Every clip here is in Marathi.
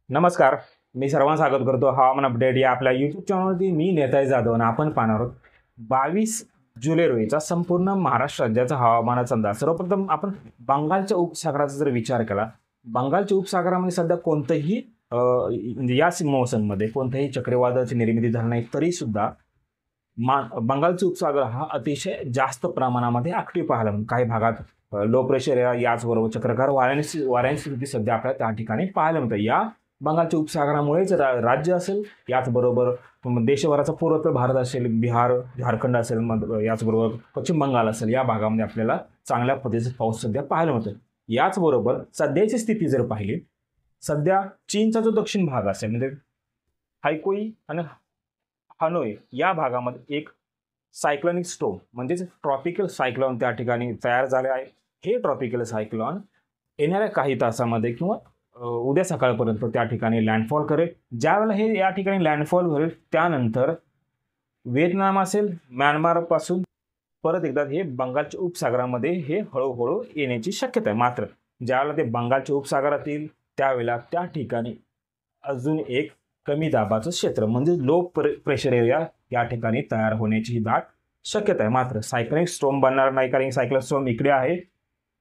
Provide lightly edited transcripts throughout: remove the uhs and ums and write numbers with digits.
नमस्कार. मी सर्वांना स्वागत करतो हवामान अपडेट या आपल्या यूट्यूब चॅनलवरती. मी नेताजी जाधव आणि आपण पाहणार आहोत 22 जुलै रोजीचा संपूर्ण महाराष्ट्र राज्याचा हवामानाचा अंदाज. सर्वप्रथम आपण बंगालच्या उपसागराचा जर विचार केला, बंगालच्या उपसागरामध्ये सध्या कोणतंही म्हणजे या मोसममध्ये कोणत्याही चक्रीवादळाची निर्मिती झाली नाही, तरी सुद्धा बंगालचा उपसागर हा अतिशय जास्त प्रमाणामध्ये ऍक्टिव्ह पाहायला मिळतो. काही भागात लो प्रेशर याचबरोबर चक्रकार वाऱ्यांची स्थिती सध्या आपल्याला त्या ठिकाणी पाहायला मिळते. या बंगालच्या उपसागरामुळेच राज्य असेल, याचबरोबर देशभराचा पूर्वोत्तर भारत असेल, बिहार, झारखंड असेल, याचबरोबर पश्चिम बंगाल असेल, या भागामध्ये आपल्याला चांगल्या पद्धतीचा पाऊस सध्या पाहायला मिळतो. याचबरोबर सध्याची स्थिती जर पाहिली, सध्या चीनचा जो दक्षिण भाग असेल म्हणजे हायकोई आणि हनोई या भागामध्ये एक सायक्लोनिक स्टोम म्हणजेच ट्रॉपिकल सायक्लॉन त्या ठिकाणी तयार झाले आहे. हे ट्रॉपिकल सायक्लॉन येणाऱ्या काही तासामध्ये किंवा उद्या सकाळपर्यंत त्या ठिकाणी लँडफॉल करेल. ज्यावेळेला हे या ठिकाणी लँडफॉल होईल, त्यानंतर व्हिएतनाम असेल, म्यानमारपासून परत एकदा हे बंगालच्या उपसागरामध्ये हे हळूहळू येण्याची शक्यता आहे. मात्र ज्यावेळेला ते बंगालच्या उपसागरात येईल, त्यावेळेला त्या ठिकाणी अजून एक कमी दाबाचं क्षेत्र म्हणजे लो प्रेशर एरिया या ठिकाणी तयार होण्याची ही दाट शक्यता आहे. मात्र सायक्लोनिक स्टॉर्म बनणार नाही, कारण सायक्लोनिक स्टॉर्म इकडे आहे.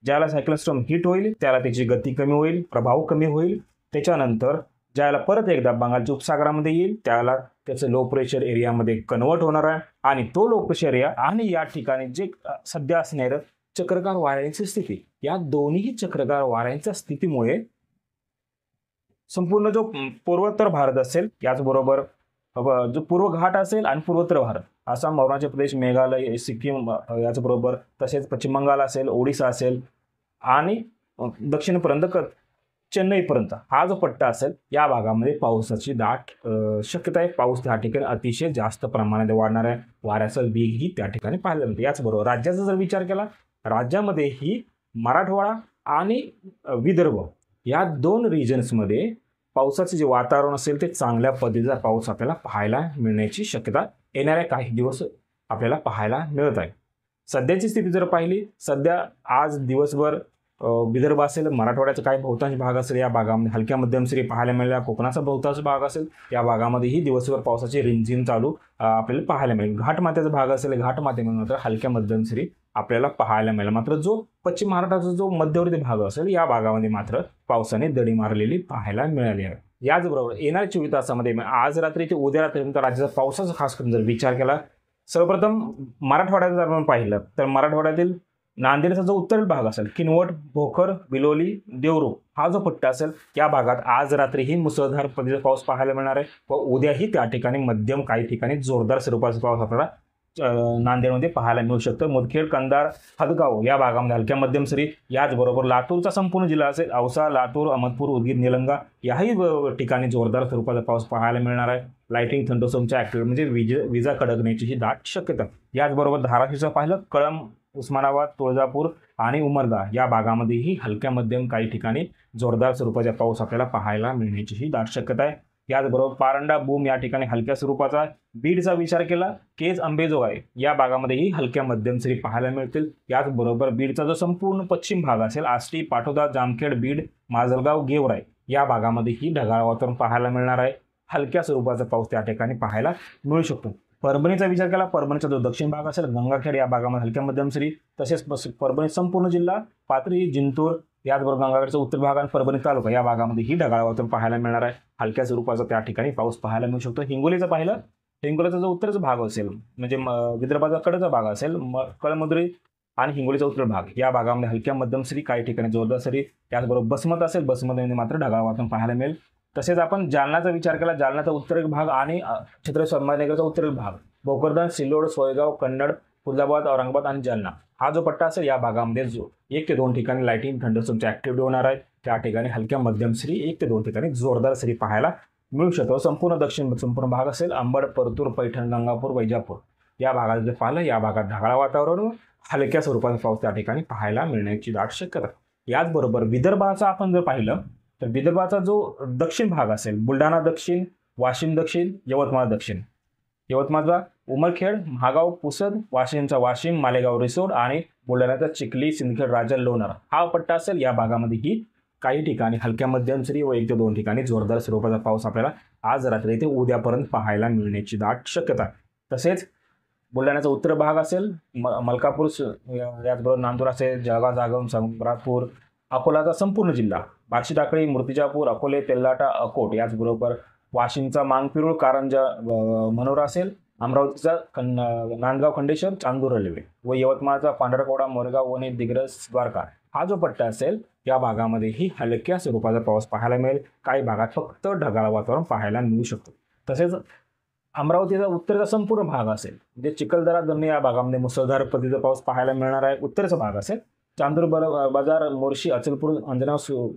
ज्याला सायक्लोनिक स्टॉर्म हिट होईल, त्याला त्याची गती कमी होईल, प्रभाव कमी होईल. त्याच्यानंतर ज्याला परत एकदा बंगालच्या उपसागरामध्ये येईल, त्याला त्याचं लो प्रेशर एरियामध्ये कन्वर्ट होणार आहे. आणि तो लो प्रेशर एरिया आणि या ठिकाणी जे सध्या असणारं चक्रकार वाऱ्यांची स्थिती, या दोन्ही चक्रकार वाऱ्यांच्या स्थितीमुळे संपूर्ण जो पूर्वोत्तर भारत असेल, याचबरोबर जो पूर्व घाट असेल आणि पूर्वोत्तर भारत, आसाम, अरुणाचल प्रदेश, मेघालय, सिक्कीम, याचबरोबर तसेच पश्चिम बंगाल असेल, ओडिसा असेल आणि दक्षिणपर्यंत चेन्नईपर्यंत हा जो पट्टा असेल, या भागामध्ये पावसाची दाट शक्यता आहे. पाऊस त्या ठिकाणी अतिशय जास्त प्रमाणात वाढणार आहे. वाऱ्याचा वेगही त्या ठिकाणी पाहायला मिळते. याचबरोबर राज्याचा जर विचार केला, राज्यामध्येही मराठवाडा आणि विदर्भ या दोन रिजन्समध्ये पावसाचे जे वातावरण असेल ते चांगल्या पद्धतीचा पाऊस आपल्याला पाहायला मिळण्याची शक्यता येणाऱ्या काही दिवस आपल्याला पाहायला मिळत आहे. सध्याची स्थिती जर पाहिली, सध्या आज दिवसभर विदर्भ असेल, मराठवाड्याचा काही बहुतांश भाग असेल, या भागामध्ये हलक्या मध्यम सरी पाहायला मिळाल्या. कोकणाचा बहुतांश भाग असेल, या भागामध्येही दिवसभर पावसाची रिमझिम चालू आपल्याला पाहायला मिळेल. घाटमाथ्याचा भाग असेल, घाटमाथ्यामध्ये मात्र हलक्या मध्यम सरी आपल्याला पाहायला मिळेल. मात्र जो पश्चिम महाराष्ट्राचा जो मध्यवर्ती भाग असेल, या भागामध्ये मात्र पावसाने दडी मारलेली पाहायला मिळाली आहे. याचबरोबर येणाऱ्या 24 तासामध्ये आज रात्री ते उद्या रात्रीपर्यंत राज्याचा पावसाचा खास करून जर विचार केला, सर्वप्रथम मराठवाड्याचा जर आपण पाहिलं तर मराठवाड्यातील नांदेडचा जो उत्तरेल भाग असेल, किनवट, भोकर, बिलोली, देवरूख हा जो पट्टा असेल, या भागात आज रात्रीही मुसळधार पद्धतीचा पाऊस पाहायला मिळणार आहे व उद्याही त्या ठिकाणी मध्यम, काही ठिकाणी जोरदार स्वरूपाचा पाऊस आपल्याला नांदेडमध्ये पाहायला मिळू शकतं. मुदखेड, कंधार, हदगाव या भागामध्ये हलक्या मध्यम सरी, याचबरोबर लातूरचा संपूर्ण जिल्हा असेल, औसा, लातूर, अहमदपूर, उदगीर, निलंगा याही ठिकाणी जोरदार स्वरूपाचा पाऊस पाहायला मिळणार आहे. लाइटिंग, थंडोसमच्या ऍक्टिव्हिटी म्हणजे विजा कडकण्याची ही दाट शक्यता. याचबरोबर धाराशिवचं पाहिलं, कळंब, उस्मानाबाद, तुळजापूर आणि उमरगा या भागामध्येही हलक्या मध्यम, काही ठिकाणी जोरदार स्वरूपाचा पाऊस आपल्याला पाहायला मिळण्याची ही दाट शक्यता आहे. याचबरोबर पारंडा, बूम या ठिकाणी हलक्या स्वरूपाचा. बीडचा विचार केला, केज, अंबेजोगाई या भागामध्येही हलक्या मध्यम सरी पाहायला मिळतील. याचबरोबर बीडचा जो संपूर्ण पश्चिम भाग असेल, आष्टी, पाटोदा, जामखेड, बीड, माजलगाव, गेवराई या भागामध्येही ढगाळ वातावरण पाहायला मिळणार आहे. हलक्या स्वरूपाचा पाऊस त्या ठिकाणी पाहायला मिळू शकतो. परभणीचा विचार केला, परभणीचा जो दक्षिण भाग असेल, गंगाखेड या भागामध्ये हलक्या मध्यम सरी, तसेच परभणी संपूर्ण जिल्हा, पाथरी, जिंतूर, याचबरोबर गंगाखेडचा उत्तर भाग आणि परभणी तालुका या भागामध्ये ही ढगाळ वातावरण पाहायला मिळणार आहे. हलक्या स्वरूपाचा त्या ठिकाणी पाऊस पाहायला मिळू शकतो. हिंगोलीचं पाहिलं, हिंगोलीचा जो उत्तरचा भाग असेल म्हणजे विदर्भाचा कडचा भाग असेल, कळमनुरी आणि हिंगोलीचा उत्तर भाग या भागामध्ये हलक्या मध्यम सरी, काही ठिकाणी जोरदार सरी. याचबरोबर बसमत असेल, बसमतमध्ये मात्र ढगाळ वातावरण पाहायला मिळेल. तसेच आपण जालनाचा विचार केला, जालनाचा उत्तरेक भाग आणि छत्रपती संभाजीनगरचा उत्तरेक भाग, भोकरदन, सिल्लोड, सोयगाव, कन्नड, खुलदाबाद, औरंगाबाद आणि जालना हा जो पट्टा असेल, या भागामध्ये जो 1 ते 2 ठिकाणी लाइटिंग, थंडरस्टॉर्मची ऍक्टिव्हिटी होणार आहे. त्या ठिकाणी हलक्या मध्यम सरी, 1 ते 2 ठिकाणी जोरदार सरी पाहायला मिळू शकतो. संपूर्ण संपूर्ण भाग असेल, अंबड, परतूर, पैठण, गंगापूर, वैजापूर या भागात जर पाहिलं, या भागात ढगाळ वातावरण, हलक्या स्वरूपाचा पाऊस त्या ठिकाणी पाहायला मिळण्याची दाट शक्यता. याचबरोबर विदर्भाचा आपण जर पाहिलं तर विदर्भाचा जो दक्षिण भाग असेल, बुलढाणा दक्षिण, वाशिम दक्षिण, यवतमाळ दक्षिण, यवतमाळचा उमरखेड, महागाव, पुसद, वाशिमचा वाशिम, मालेगाव, रिसोड आणि बुलढाण्याचा चिखली, सिंदखेड, राजा, लोणार हा पट्टा असेल, या भागामध्येही काही ठिकाणी हलक्या मध्यम सरी व 1 ते 2 ठिकाणी जोरदार स्वरूपाचा पाऊस आपल्याला आज रात्री ते उद्यापर्यंत पाहायला मिळण्याची दाट शक्यता आहे. तसेच बुलढाण्याचा उत्तर भाग असेल, मलकापूर, याचबरोबर नांदूर असेल, जळगाव, जागम, संबरापूर, अकोलाचा संपूर्ण जिल्हा, बार्शी, टाकळी, मूर्तिजापूर, अकोले, तेल्हाटा, अकोट, याचबरोबर वाशिमचा मांगपिरूळ, कारंजा, मनोरा असेल, अमरावतीचा नांदगाव, खंडेश्वर, चांदूर रेल्वे व यवतमाळचा पांढरकवडा, मोरगाव, वणी, दिग्रस, द्वारका हा जो पट्टा असेल या भागामध्येही हलक्या स्वरूपाचा पाऊस पाहायला मिळेल. काही भागात फक्त ढगाळ वातावरण पाहायला मिळू शकतं. तसेच अमरावतीचा उत्तरेचा संपूर्ण भाग असेल, म्हणजे चिखलदरा, दमणी या भागामध्ये मुसळधार पद्धतीचा पाऊस पाहायला मिळणार आहे. उत्तरेचा भाग असेल, चांदूर बाजार, मोर्शी, अचलपूर, अंजना,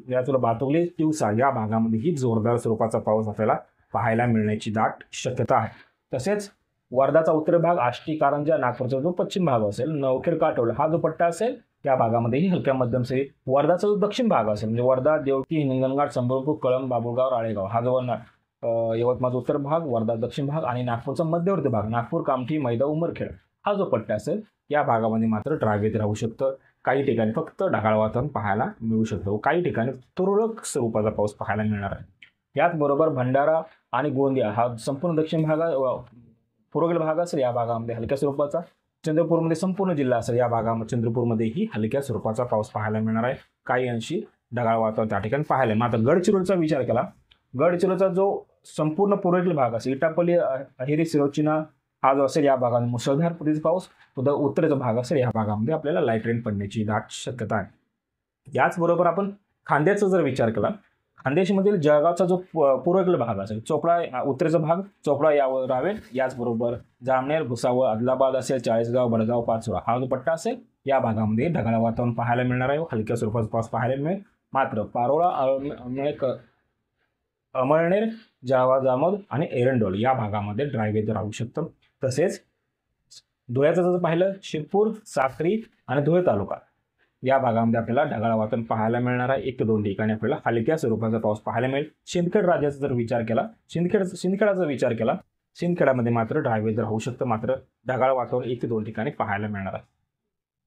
याचबरोबर बातुगली, तिवसा या भागामध्येही जोरदार स्वरूपाचा पाऊस आपल्याला पाहायला मिळण्याची दाट शक्यता आहे. तसेच वर्धाचा उत्तर भाग, आष्टी, कारंजा, नागपूरचा जो पश्चिम भाग असेल, नवखेड, काटोल हा जो पट्टा असेल त्या भागामध्येही हलक्या मध्यम सरी. वर्धाचा जो दक्षिण भाग असेल, म्हणजे वर्धा, देवकी, हिंगणघाट, संबळपूर, कळंब, बाबुळगाव, राळेगाव हा जो यवतमाळचा उत्तर भाग, वर्धा दक्षिण भाग आणि नागपूरचा मध्यवर्ती भाग, नागपूर, कामठी, मैदा, उमरखेड हा जो पट्टा असेल या भागामध्ये मात्र ड्रायवेत राहू शकतं. काही ठिकाणी फक्त ढगाळ वातावरण पाहायला मिळू शकतं. काही ठिकाणी तुरळक स्वरूपाचा पाऊस पाहायला मिळणार आहे. याचबरोबर भंडारा आणि गोंदिया हा संपूर्ण दक्षिण भाग, पूर्वेकडील भाग असेल या भागामध्ये हलक्या स्वरूपाचा. चंद्रपूरमध्ये संपूर्ण जिल्हा असेल या भागामध्ये, चंद्रपूरमध्येही हलक्या स्वरूपाचा पाऊस पाहायला मिळणार आहे. काही अंशी ढगाळ वातावरण त्या ठिकाणी पाहायला. मात्र गडचिरोलीचा विचार केला, गडचिरोलीचा जो संपूर्ण पूर्वेकडील भाग असेल, इटापल्ली, अहेरी, सिरोचिना हा जो असेल या भागामध्ये मुसळधार पद्धतीचा पाऊस, उत्तरेचा भाग असेल या भागामध्ये आपल्याला लाईट रेन पडण्याची दाट शक्यता आहे. याचबरोबर आपण खांद्याचा जर विचार केला, खानदेशमधील जळगावचा जो पूर्वेकडील भाग असेल, चोपडा उत्तरेचा भाग, चोपडा यावर रावेल, याचबरोबर जामनेर, भुसावळ, आदिलाबाद असेल, चाळीसगाव, बडगाव, पाचोरा हा जो पट्टा असेल या भागामध्ये ढगाळ वातावरण पाहायला मिळणार आहे. हलक्या स्वरूपाचा पाऊस पाहायला मिळेल. मात्र पारोळा, अमळनेर, जावा, जामोद आणि एरंडोल या भागामध्ये ड्रायवेत राहू शकतं. तसेच धुळ्याचं जर पाहिलं, शिरपूर, साक्री आणि धुळे तालुका या भागामध्ये आपल्याला ढगाळ वातावरण पाहायला मिळणार आहे. 1 ते 2 ठिकाणी आपल्याला हलक्या स्वरूपाचा पाऊस पाहायला मिळेल. सिंदखेड राज्याचा जर विचार केला, सिंदखेडाचा विचार केला, सिंदखेडामध्ये मात्र ड्रायवेत राहू शकतं. मात्र ढगाळ वातावरण 1 ते 2 ठिकाणी पाहायला मिळणार आहे.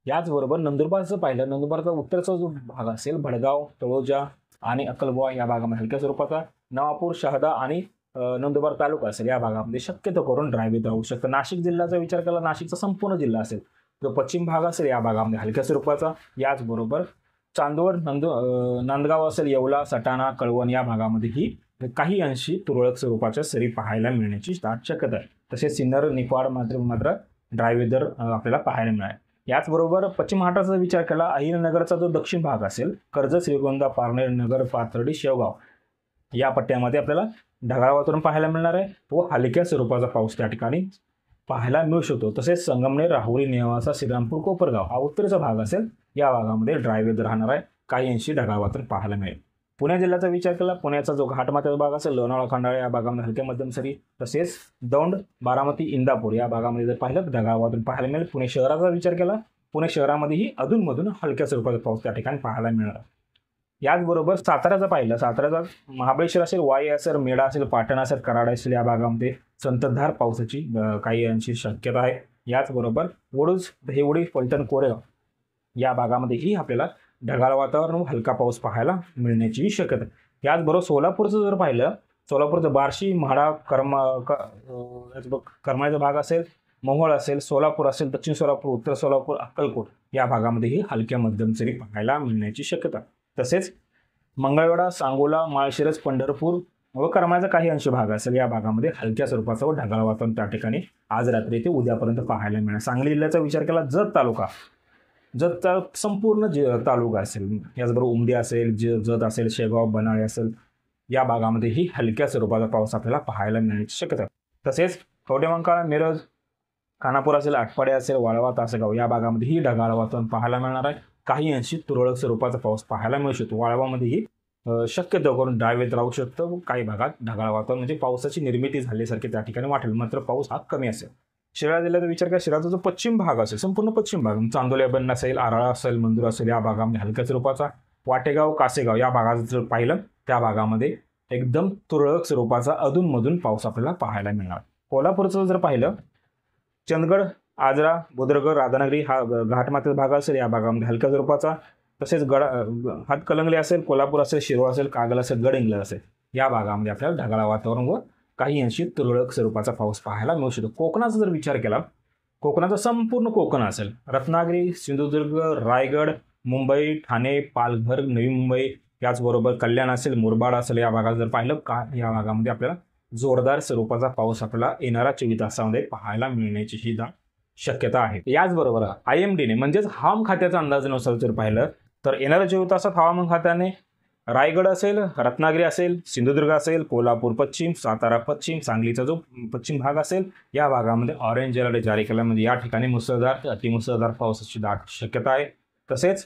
याचबरोबर नंदुरबारचं पाहिलं, नंदुरबारचा उत्तरचा जो भाग असेल, भडगाव, तळोजा आणि अक्कलबुवा या भागामध्ये हलक्या स्वरूपाचा. नवापूर, शहादा आणि नंदुरबार तालुका असेल या भागामध्ये शक्यतो करून ड्रायवेत राहू शकतं. नाशिक जिल्ह्याचा विचार केला, नाशिकचा संपूर्ण जिल्हा असेल, जो पश्चिम भाग असेल या भागामध्ये हलक्या स्वरूपाचा. याचबरोबर चांदवड, नांदगाव असेल, येवला, सटाणा, कळवण या भागामध्येही काही अंशी तुरळक स्वरूपाच्या सरी पाहायला मिळण्याची दाट शक्यता आहे. तसेच सिन्नर, निफाड मात्र ड्रायवेत आपल्याला पाहायला मिळाले. याचबरोबर पश्चिम महाराष्ट्राचा विचार केला, अहिरनगरचा जो दक्षिण भाग असेल, कर्जत, श्रीगोंदा, पारनेर, नगर, पाथर्डी, शेवगाव या पट्ट्यामध्ये आपल्याला ढगाळ वातावरण पाहायला मिळणार आहे व हलक्या स्वरूपाचा पाऊस त्या ठिकाणी पाहायला मिळू शकतो. तसेच संगमनेर, राहुरी, नेवासा, श्रीरामपूर, कोपरगाव हा उत्तरेचा भाग असेल या भागामध्ये ड्रायवेत राहणार आहे. काही अंशी ढगाळ वातावरण पाहायला मिळेल. पुणे जिल्ह्याचा विचार केला, पुण्याचा जो घाटमाथ्याचा भाग असेल, लोणावळा, खंडाळा या भागामध्ये हलक्या मध्यम सरी. तसेच दौंड, बारामती, इंदापूर या भागामध्ये जर पाहिलं तर ढगाळ वातावरण पाहायला मिळेल. पुणे शहराचा विचार केला, पुणे शहरामध्येही अधूनमधून हलक्या स्वरूपाचा पाऊस त्या ठिकाणी पाहायला मिळणार. याचबरोबर साताऱ्याचं पाहिलं, साताऱ्याचा महाबळेश्वर असेल, वाई असेल, मेढा असेल, पाटण असेल, कराड असेल या भागामध्ये संततधार पावसाची काही अंशी शक्यता आहे. याचबरोबर वडूज, दहिवडी, फलटण, कोरेगाव या भागामध्येही आपल्याला ढगाळ वातावरण व हलका पाऊस पाहायला मिळण्याची शक्यता आहे. याचबरोबर सोलापूरचं जर पाहिलं, सोलापूरचं बार्शी, म्हाडा, करमाळ्याचा भाग असेल, मोहोळ असेल, सोलापूर असेल, दक्षिण सोलापूर, उत्तर सोलापूर, अक्कलकोट या भागामध्येही हलक्या मध्यम सरी पाहायला मिळण्याची शक्यता. तसेच मंगळवेढा, सांगोला, माळशिरस, पंढरपूर व करमाळ्याचा काही अंश भाग असेल या भागामध्ये हलक्या स्वरूपाचं व ढगाळ वातावरण त्या ठिकाणी आज रात्री ते उद्यापर्यंत पाहायला मिळणार. सांगली जिल्ह्याचा विचार केला, जत तालुका, जतचा संपूर्ण तालुका असेल, याचबरोबर उमदी असेल, जत असेल, शेगाव, बनाळे असेल या भागामध्येही हलक्या स्वरूपाचा पाऊस आपल्याला पाहायला मिळण्याची शक्यता. तसेच कवडेमंकाळ, मिरज, खानापूर असेल, आटपाडी असेल, वाळवा, तासगाव या भागामध्येही ढगाळ वातावरण पाहायला मिळणार आहे. काही अंशी तुरळक स्वरूपाचा पाऊस पाहायला मिळू शकतो. वाळवामध्येही शक्यतो करून ड्रायवेत राहू शकतं. काही भागात ढगाळ वातावरण म्हणजे पावसाची निर्मिती झाल्यासारखे त्या ठिकाणी वाटेल, मात्र पाऊस हा कमी असेल. शिराळा जिल्ह्याचा विचार केला, शिराळाचा जो पश्चिम भाग असेल, संपूर्ण पश्चिम भाग, चांदोली, बन असेल, आराळा असेल, मंदूर असेल या भागामध्ये हलक्या स्वरूपाचा. वाटेगाव, कासेगाव या भागात जर पाहिलं त्या भागामध्ये एकदम तुरळक स्वरूपाचा अधूनमधून पाऊस आपल्याला पाहायला मिळणार. कोल्हापूरचं जर पाहिलं, चंदगड, आजरा, बुद्रुक, राधानगरी हा घाटमाथ्याचा भाग असेल या भागामध्ये हलक्या स्वरूपाचा. तसेच हातकणंगले असेल, कोल्हापूर असेल, शिरोळ असेल, कागल असेल, गडहिंग्लज असेल या भागामध्ये आपल्याला ढगाळ वातावरण व काही अंशी तुरळक स्वरूपाचा पाऊस पाहायला मिळू शकतो. कोकणाचा जर विचार केला, कोकणाचं संपूर्ण कोकण असेल, रत्नागिरी, सिंधुदुर्ग, रायगड, मुंबई, ठाणे, पालघर, नवी मुंबई, याचबरोबर कल्याण असेल, मुरबाड असेल, या भागात जर पाहिलं का या भागामध्ये आपल्याला जोरदार स्वरूपाचा पाऊस आपल्याला येणाऱ्या 24 तासामध्ये पाहायला मिळण्याची ही शक्यता आहे. याचबरोबर IMDने म्हणजेच हवामान खात्याच्या अंदाजानुसार जर पाहिलं तर येणाऱ्या 24 तासात हवामान खात्याने रायगड असेल, रत्नागिरी असेल, सिंधुदुर्ग असेल, कोल्हापूर पश्चिम, सातारा पश्चिम, सांगलीचा जो पश्चिम भाग असेल या भागामध्ये ऑरेंज अलर्ट जारी केल्यामध्ये या ठिकाणी मुसळधार ते अतिमुसळधार पावसाची दाट शक्यता आहे. तसेच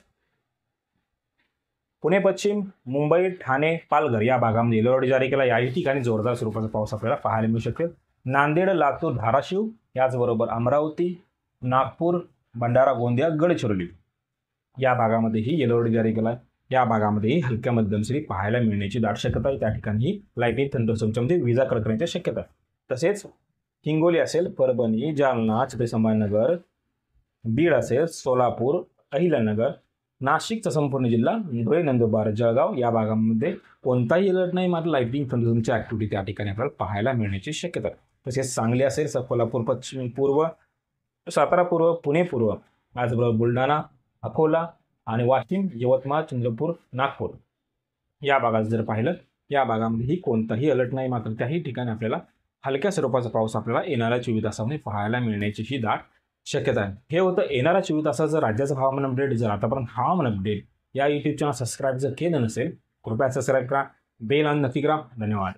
पुणे पश्चिम, मुंबई, ठाणे, पालघर या भागामध्ये येलो अलर्ट जारी केला. याही ठिकाणी जोरदार स्वरूपाचा पाऊस आपल्याला पाहायला मिळू शकेल. नांदेड, लातूर, धाराशिव, याचबरोबर अमरावती, नागपूर, भंडारा, गोंदिया, गडचिरोली या भागामध्येही येलो अलर्ट जारी केला. या भागामध्येही हलक्या मध्यम सरी पाहायला मिळण्याची दाट शक्यता आहे. त्या ठिकाणी लाईटनिंग थंडरस्टॉर्मच्या विजा कडकण्याची शक्यता आहे. तसेच हिंगोली असेल, परभणी, जालना, छत्रपती संभाजीनगर, बीड असेल, सोलापूर, अहिल्यानगर, नाशिकचा संपूर्ण जिल्हा, धुळे, नंदुरबार, जळगाव या भागामध्ये कोणताही अलर्ट नाही, मात्र लाईटनिंग थंडरस्टॉर्मची ॲक्टिव्हिटी त्या ठिकाणी आपल्याला पाहायला मिळण्याची शक्यता आहे. तसेच सांगली असेल, कोल्हापूर पश्चिम पूर्व, सातारा पूर्व, पुणे पूर्व, याचबरोबर बुलढाणा, अकोला आणि वाशिम, यवतमाळ, चंद्रपूर, नागपूर या भागात जर पाहिलं या भागामध्येही कोणताही अलर्ट नाही, मात्र त्याही ठिकाणी आपल्याला हलक्या स्वरूपाचा पाऊस आपल्याला येणाऱ्या 24 तासामध्ये पाहायला मिळण्याची ही दाट शक्यता आहे. हे होतं येणाऱ्या 24 तासाचं राज्याचं हवामान अपडेट. जर आतापर्यंत हवामान अपडेट या यूट्यूब चॅनल सबस्क्राईब जर केलं नसेल, कृपया सबस्क्राईब करा, बेल ऑन नक्की करा. धन्यवाद.